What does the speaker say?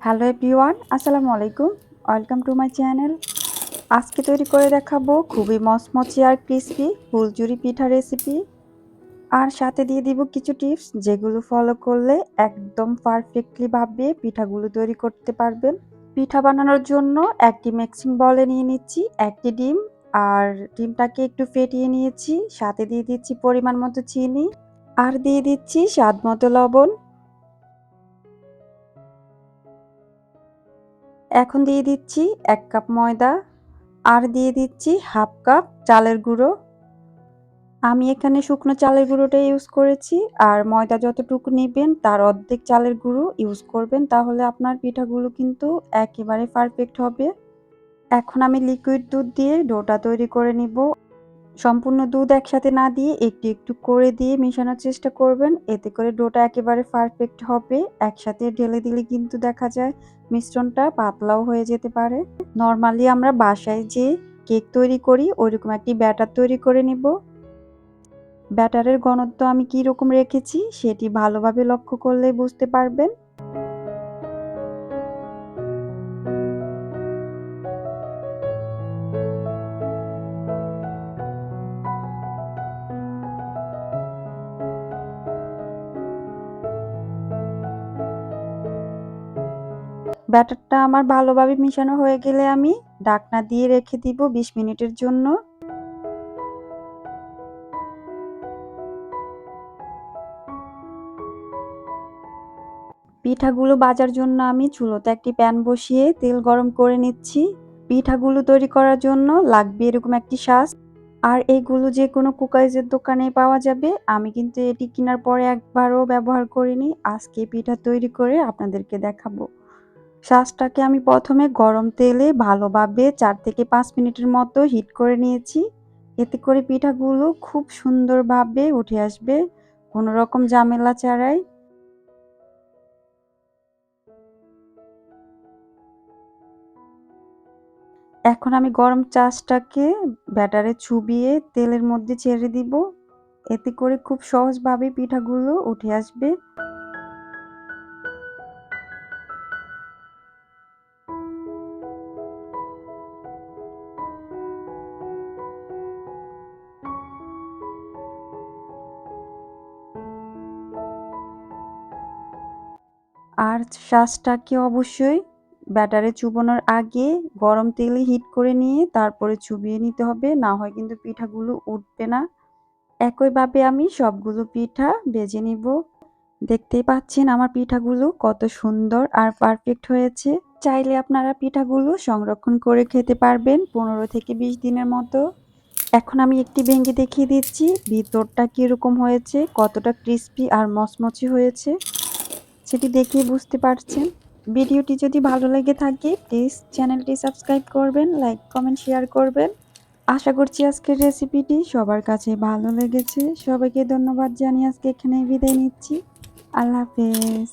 Hello everyone, আসসালামু আলাইকুম। Welcome to my channel. আজকে তৈরি করে দেখাবো খুবই মচমচে আর ক্রিস্পি ফুলঝুরি পিঠা রেসিপি। আর সাথে দিয়ে দিব কিছু টিপস যেগুলো ফলো করলে একদম পারফেক্টলি ভাবে পিঠাগুলো তৈরি করতে পারবেন। পিঠা বানানোর জন্য একটি মিক্সিং বলে নিয়ে নিচ্ছি একটি ডিম। আর ডিমটাকে একটু ফেটিয়ে নিয়েছি। সাথে দিয়ে দিচ্ছি পরিমাণ মতো চিনি আর দিয়ে দিচ্ছি স্বাদ মতো লবণ। এখন দিয়ে দিচ্ছি 1 কাপ ময়দা আর দিয়ে দিচ্ছি হাফ কাপ চালের গুঁড়ো। আমি এখানে শুকনো চালের গুঁড়োটা ইউজ করেছি। আর ময়দা যতটুকু নেবেন তার অর্ধেক চালের গুঁড়ো ইউজ করবেন, তাহলে আপনার পিঠাগুলো কিন্তু একেবারে পারফেক্ট হবে। এখন আমি লিকুইড দুধ দিয়ে ডোটা তৈরি করে নিব। সম্পূর্ণ দুধ একসাথে না দিয়ে একটু একটু করে দিয়ে মেশানোর চেষ্টা করবেন, এতে করে ডোটা একেবারে পারফেক্ট হবে। একসাথে ঢেলে দিলে কিন্তু দেখা যায় মিশ্রণটা পাতলাও হয়ে যেতে পারে। নর্মালি আমরা বাসায় যে কেক তৈরি করি ওইরকম একটি ব্যাটার তৈরি করে নিব। ব্যাটারের ঘনত্ব আমি কি রকম রেখেছি সেটি ভালোভাবে লক্ষ্য করলেই বুঝতে পারবেন। ব্যাটারটা আমার ভালোভাবে মিশানো হয়ে গেলে আমি ঢাকনা দিয়ে রেখে দিব 20 মিনিটের জন্য। পিঠাগুলো ভাজার জন্য আমি চুলোতে একটি প্যান বসিয়ে তেল গরম করে নিচ্ছি। পিঠাগুলো তৈরি করার জন্য লাগবে এরকম একটি শাঁস। আর এইগুলো যে কোনো কুকাইজের দোকানে পাওয়া যাবে। আমি কিন্তু এটি কেনার পরে একবারও ব্যবহার করিনি, আজকে পিঠা তৈরি করে আপনাদেরকে দেখাবো। শাঁসটাকে আমি প্রথমে গরম তেলে ভালোভাবে 4 থেকে 5 মিনিটের মতো হিট করে নিয়েছি। এতে করে পিঠাগুলো খুব সুন্দরভাবে উঠে আসবে, কোনো রকম ঝামেলা ছাড়াই। এখন আমি গরম চাশটাকে ব্যাটারে চুবিয়ে তেলের মধ্যে ছেড়ে দিব, এতে করে খুব সহজভাবে পিঠাগুলো উঠে আসবে। আর শাঁসটাকে অবশ্যই ব্যাটারে চুবানোর আগে গরম তেলে হিট করে নিয়ে তারপরে চুবিয়ে নিতে হবে, না হয় কিন্তু পিঠাগুলো উঠবে না। একইভাবে আমি সবগুলো পিঠা ভেজে নিব। দেখতেই পাচ্ছেন আমার পিঠাগুলো কত সুন্দর আর পারফেক্ট হয়েছে। চাইলে আপনারা পিঠাগুলো সংরক্ষণ করে খেতে পারবেন 15 থেকে 20 দিনের মতো। এখন আমি একটি ভেঙে দেখিয়ে দিচ্ছি ভিতরটা কিরকম হয়েছে, কতটা ক্রিস্পি আর মচমচে হয়েছে সেটি দেখেই বুঝতে পারছেন। ভিডিওটি যদি ভালো লেগে থাকে প্লিজ চ্যানেলটি সাবস্ক্রাইব করবেন, লাইক কমেন্ট শেয়ার করবেন। আশা করছি আজকের রেসিপিটি সবার কাছে ভালো লেগেছে। সবাইকে ধন্যবাদ জানিয়ে আজকে এখানেই বিদায় নিচ্ছি। আল্লাহ হাফেজ।